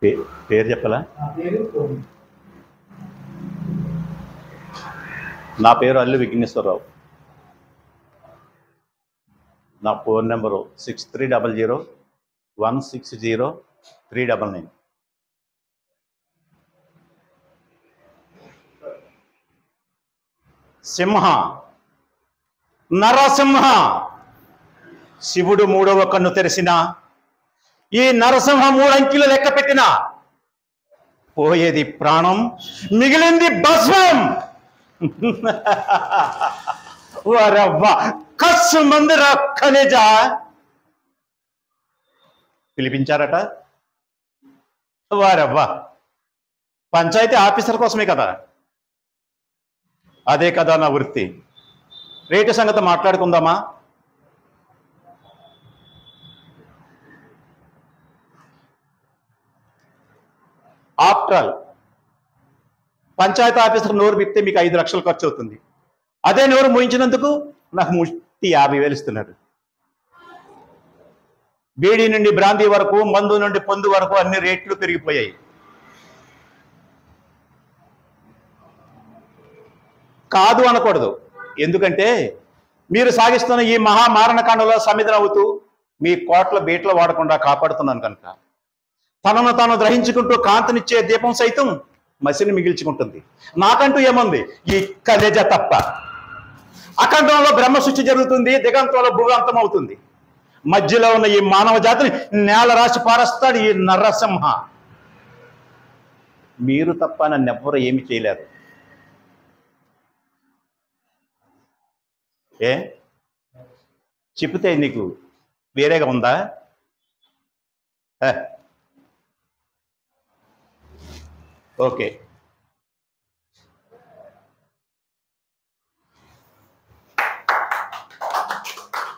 పేరు చెప్పలా? నా పేరు అల్లు విఘ్నేశ్వరరావు. నా ఫోన్ నెంబరు 6300160399. సింహ, నరసింహ. శివుడు 3వ కన్ను తెరిసిన ఈ నరసింహ 3 అంకెలు లెక్క పెట్టిన పోయేది ప్రాణం, మిగిలింది భస్మం. వారవ్వా కస్సు మంది రక్కలేజా పిలిపించారట. వారవ్వా పంచాయతీ ఆఫీసర్ కోసమే కదా. అదే కదా నా వృత్తి. రేటు సంగతి మాట్లాడుకుందామా? ఆఫ్టర్ ఆల్ పంచాయతీ ఆఫీసర్ నోరు విప్తే మీకు 5 లక్షలు ఖర్చు అవుతుంది. అదే నోరు మూయించినందుకు నాకు 50,000 ఇస్తున్నారు. బీడీ నుండి బ్రాందీ వరకు, మందు నుండి పొందు వరకు అన్ని రేట్లు పెరిగిపోయాయి. కాదు అనకూడదు. ఎందుకంటే మీరు సాగిస్తున్న ఈ మహామారణకాండలో సమిధనవుతూ మీ కోట్ల బీట్లు వాడకుండా కాపాడుతున్నాను కనుక తనను తాను గ్రహించుకుంటూ కాంతినిచ్చే దీపం సైతం మసిని మిగిల్చుకుంటుంది. నాకంటూ ఏముంది? ఈ కలేజ తప్ప. అఖండంలో బ్రహ్మ సృష్టి జరుగుతుంది, దిగంతంలో భూగంతం అవుతుంది. మధ్యలో ఉన్న ఈ మానవ జాతిని నేల రాసి పారేస్తాడు ఈ నరసింహ. మీరు తప్ప నన్నెవ్వరూ ఏమి చేయలేరు. ఏ చెప్తే నీకు వేరేగా ఉందా? ఓకే.